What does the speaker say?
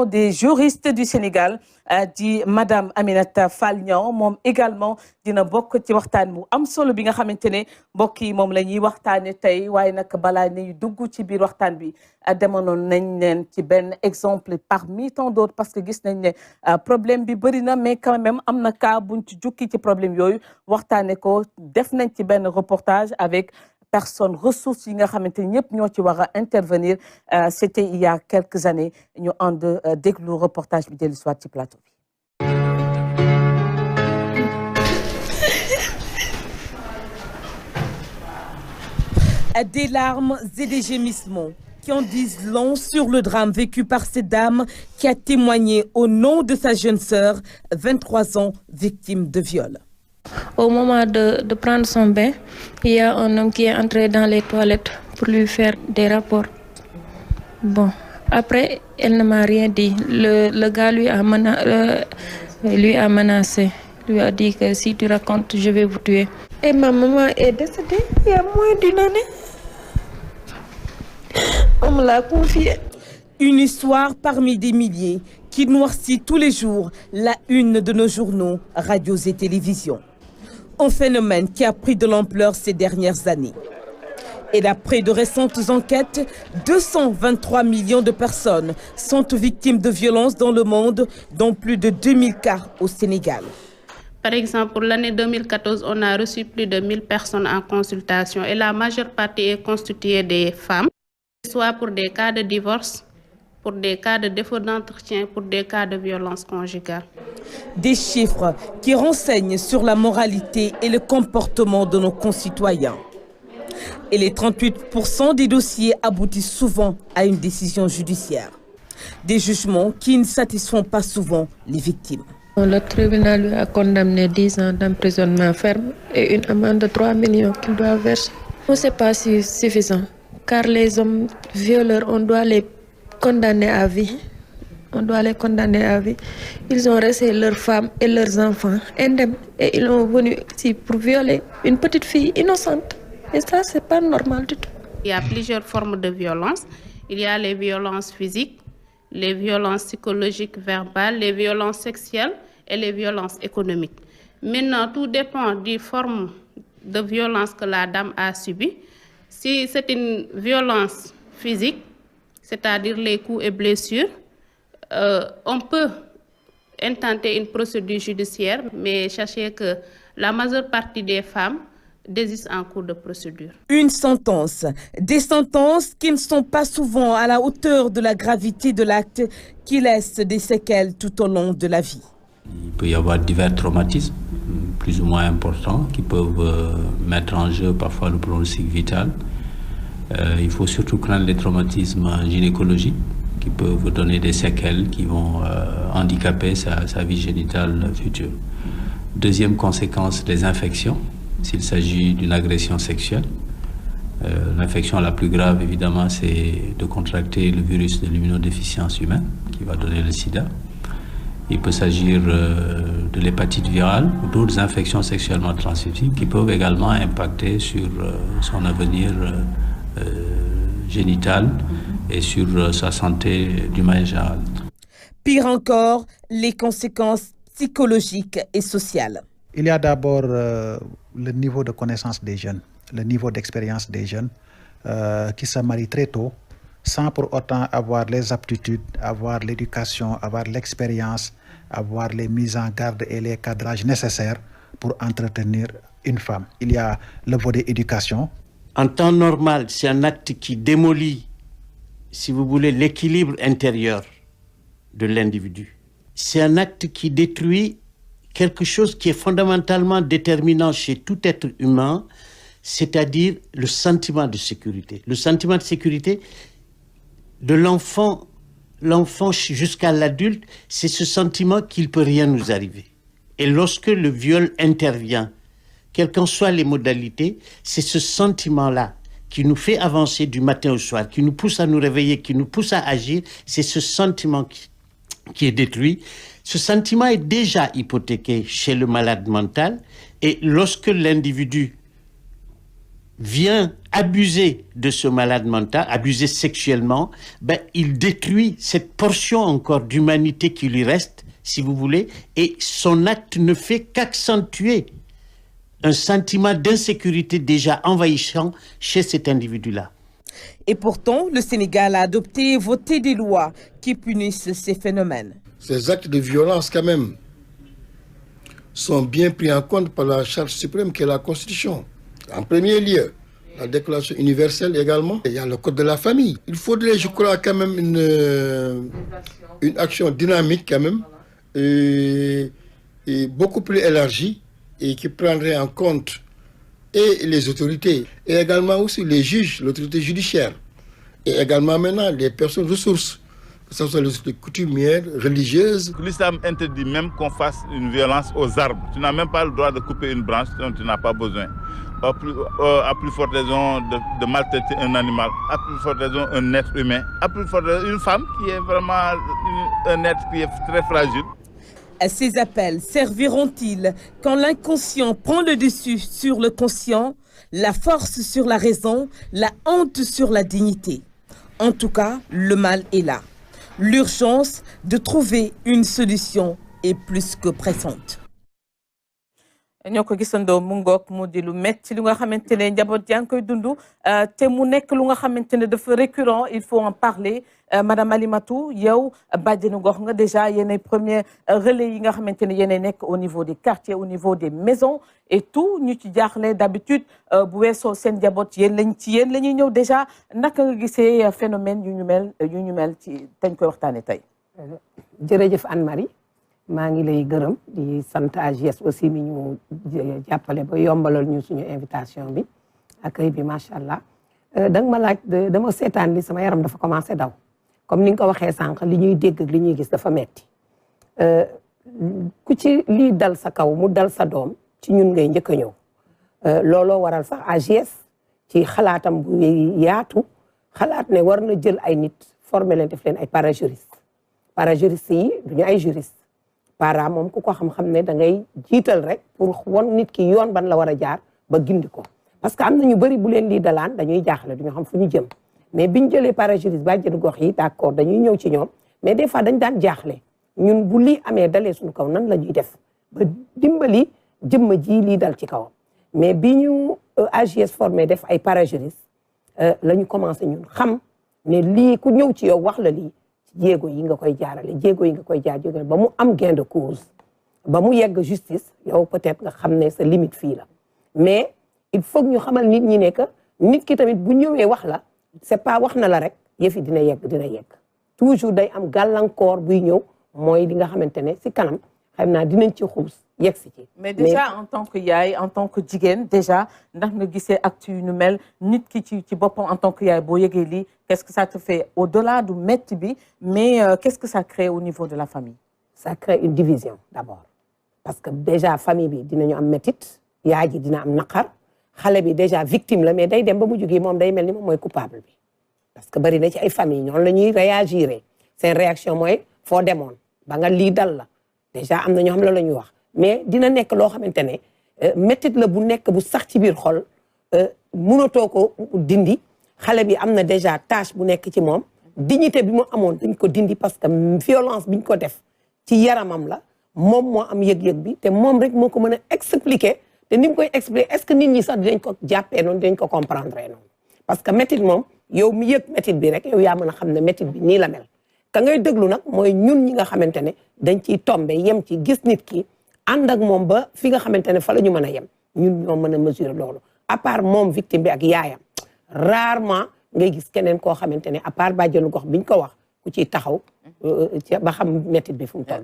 des juristes du Sénégal di madame Aminata Fall Niang moom également dina bokk ci waxtaan bu am solo bi nga xamante ne mbokk yi moom la ñuy waxtaane tey waaye nag balaa ñuy dugg ci biir waxtaan bi demoon nañ leen ci benn exemple parmi tant d'autres parce que gis nañ ne problème bi bëri na mais quand même am na cas buñ ci jukki ci problème yooyu waxtaane ko def nañ ci benn reportage avec personnes ressources yi nga xamante ni ñëpp ñoo ci war a intervenir c'était il y a quelques années ñu ànd déglu reportage bi dellu soit ci plateau bi. Des larmes et des gémissements qui en disent long sur le drame vécu par cette dame qui a témoigné au nom de sa jeune sœur, 23 ans, victime de viol. Au moment de prendre son bain, il y a un homme qui est entré dans les toilettes pour lui faire des rapports. Bon, après, elle ne m'a rien dit. Le gars lui a menacé, lui a dit que si tu racontes, je vais vous tuer. Et ma maman est décédée il y a moins d'une année. On me l'a confiée. Une histoire parmi des milliers qui noircit tous les jours la une de nos journaux, radios et télévisions. Un phénomène qui a pris de l'ampleur ces dernières années. Et d'après de récentes enquêtes, 223 millions de personnes sont victimes de violences dans le monde, dont plus de 2000 cas au Sénégal. Par exemple, pour l'année 2014, on a reçu plus de 1000 personnes en consultation et la majeure partie est constituée des femmes, soit pour des cas de divorce, pour des cas de défaut d'entretien, pour des cas de violence conjugale. Des chiffres qui renseignent sur la moralité et le comportement de nos concitoyens. Et les 38% des dossiers aboutissent souvent à une décision judiciaire. Des jugements qui ne satisfont pas souvent les victimes. Le tribunal lui a condamné 10 ans d'emprisonnement ferme et une amende de 3 millions qu'il doit verser. Ce n'est pas suffisant, car les hommes violeurs, on doit les condamner à vie. On doit les condamner à vie. Ils ont resté leurs femmes et leurs enfants indemnes et ils sont venus ici pour violer une petite fille innocente. Et ça, c'est pas normal du tout. Il y a plusieurs formes de violence. Il y a les violences physiques, les violences psychologiques, verbales, les violences sexuelles et les violences économiques. Maintenant, tout dépend des formes de violence que la dame a subie. Si c'est une violence physique, c'est-à-dire les coups et blessures, on peut intenter une procédure judiciaire, mais sachez que la majeure partie des femmes désistent en cours de procédure. Une sentence, des sentences qui ne sont pas souvent à la hauteur de la gravité de l'acte qui laisse des séquelles tout au long de la vie. Il peut y avoir divers traumatismes, plus ou moins importants, qui peuvent mettre en jeu parfois le pronostic vital. Il faut surtout craindre les traumatismes gynécologiques qui peuvent donner des séquelles qui vont handicaper sa vie génitale future. Deuxième conséquence, les infections, s'il s'agit d'une agression sexuelle. L'infection la plus grave, évidemment, c'est de contracter le virus de l'immunodéficience humaine qui va donner le sida. Il peut s'agir de l'hépatite virale ou d'autres infections sexuellement transmissibles qui peuvent également impacter sur son avenir génital et sur sa santé d'une manière générale. Pire encore, les conséquences psychologiques et sociales. Il y a d'abord le niveau de connaissance des jeunes, le niveau d'expérience des jeunes qui se marient très tôt sans pour autant avoir les aptitudes, avoir l'éducation, avoir l'expérience, avoir les mises en garde et les cadrages nécessaires pour entretenir une femme. Il y a le volet éducation. En temps normal, c'est un acte qui démolit, si vous voulez, l'équilibre intérieur de l'individu. C'est un acte qui détruit quelque chose qui est fondamentalement déterminant chez tout être humain, c'est-à-dire le sentiment de sécurité. Le sentiment de sécurité de l'enfant jusqu'à l'adulte, c'est ce sentiment qu'il ne peut rien nous arriver. Et lorsque le viol intervient, quelles qu'en soient les modalités, c'est ce sentiment-là qui nous fait avancer du matin au soir, qui nous pousse à nous réveiller, qui nous pousse à agir, c'est ce sentiment qui est détruit. Ce sentiment est déjà hypothéqué chez le malade mental et lorsque l'individu vient abuser de ce malade mental, abuser sexuellement, ben, il détruit cette portion encore d'humanité qui lui reste, si vous voulez, et son acte ne fait qu'accentuer un sentiment d'insécurité déjà envahissant chez cet individu-là. Et pourtant, le Sénégal a adopté et voté des lois qui punissent ces phénomènes. Ces actes de violence, quand même, sont bien pris en compte par la Charte suprême qui est la Constitution. En premier lieu, la Déclaration universelle également. Il y a le Code de la famille. Il faudrait, je crois, quand même une action dynamique, quand même, et beaucoup plus élargie, et qui prendrait en compte et les autorités, et également aussi les juges, l'autorité judiciaire, et également maintenant les personnes ressources, que ce soit les coutumières, religieuses. L'islam interdit même qu'on fasse une violence aux arbres. Tu n'as même pas le droit de couper une branche dont tu n'as pas besoin. À plus forte raison de maltraiter un animal, à plus forte raison un être humain, à plus forte raison une femme qui est vraiment un être qui est très fragile. Ces appels serviront-ils quand l'inconscient prend le dessus sur le conscient, la force sur la raison, la honte sur la dignité? En tout cas, le mal est là. L'urgence de trouver une solution est plus que pressante. ñoo ko gisandoo mu ngoog mu di lu metti lu nga xamante ne njaboot yaa ngi koy dund te mu nekk lu nga xamante ne dafa récurrent, il faut en parler. Madame Alimatou, yow bàjjenu gox nga déjà yéenay premier relais yi nga xamante ne yéenay nekk au niveau des quartiers, au niveau des maisons et tout. ñu ci jaaxle d'habitude bu weesoo seen njaboot yéen la ñuy ñëw déjà. naka nga gisee phénomène yu ñu mel ci dañ koy waxtaane tey. jërëjëf Anne-Marie, maa ngi lay gërëm di sant AJS aussi mi ñu jàppale ba yombalal ñu suñu invitation bi accueil bi macha allah. danga ma laaj dama seetaan li sama yaram dafa commencé daw comme ni nga ko waxee sànq li ñuy dégg ak li ñuy gis dafa metti ku ci lii dal sa kaw mu dal sa doom ci ñun ngay njëkk a ñëw. looloo waral sax AJS ci xalaatam bu yaatu xalaat ne war na jël ay nit former leen def leen ay parajuriste yi duñu ay juriste. para moom ku ko xam-xam ne da ngay jiital rek pour won nit ki yoon ban la war a jaar ba gindi ko parce que am na ñu bëri bu leen lii dalaan dañuy jaaxle duñu xam fu ñu jëm mais biñ jëlee parajuriste bàjjenu gox yi d'accord dañuy ñëw ci ñoom mais des fois dañ daan jaaxle ñun bu lii amee dalee suñu kaw nan la ñuy def ba dimbali jëmma ji lii dal ci kawam mais bi ñu AJS formé def ay parajuriste la ñu commencé ñun xam ne lii ku ñëw ci yow wax la lii jéego yi nga koy jaarale jéego yi nga koy jaar ba mu am gain de cause ba mu yegg justice yow peut-être nga xam ne sa limite fii la mais il faut ñu xamal nit ñi ne que nit ki tamit bu ñëwee wax la c'est pas wax na la rek yëfi dina yegg toujours day am gàllankoor buy ñëw mooy li nga xamante ne si kanam xam naa dinañ ci xuus yegg si ci. mais déjà en tant que yaay en tant que jigéen déjà ndax nga gisee actu yu nu mel nit ki ci boppam en tant que yaay boo yëgee lii qu'est-ce que ça te fait au-delà du métti bi mais qu'est-ce que ça crée au niveau de la famille? Ça crée une division d'abord parce que déjà famille bi dinañu am métit yaay ji dina am naqar xale bi déjà victime la mais day dem ba mu jógee moom day mel ni moom mooy coupable bi parce que bari na ci ay famille ñoom la ñuy réagir seen réaction mooy foo demoon ba nga lii dal la déjà am na ñoo xam la ñuy wax mais dina nekk loo xamante ne métit la bu nekk bu sax ci biir xol mënatoo ko dindi xale bi am na déjà tâche bu nekk ci moom dignité bi mu amoon dañ ko dindi parce que violence biñ ko def ci yaramam la moom moo am yëg-yëg bi te moom rek moo ko mën a expliquer te ni mu koy expliquer est-ce que nit ñi sax dinañ ko jàppee noonu dinañ ko comprendre noonu parce que métit moom yow mi yëg métit bi rek yow yaa mën a xam ne métit bi nii la mel ka ngay déglu nag mooy ñun ñi nga xamante ne dañ ciy tombe yem ci gis nit ki ànd ak moom ba fi nga xamante ne fa la ñu mën a yem ñun ñoo mën a mesurer loolu à part moom victime bi ak yaayam rarement ngay gis keneen koo xamante ne à part bàjjenu gox biñ ko wax ku ciy taxaw ba xam métit bi fu mu toll.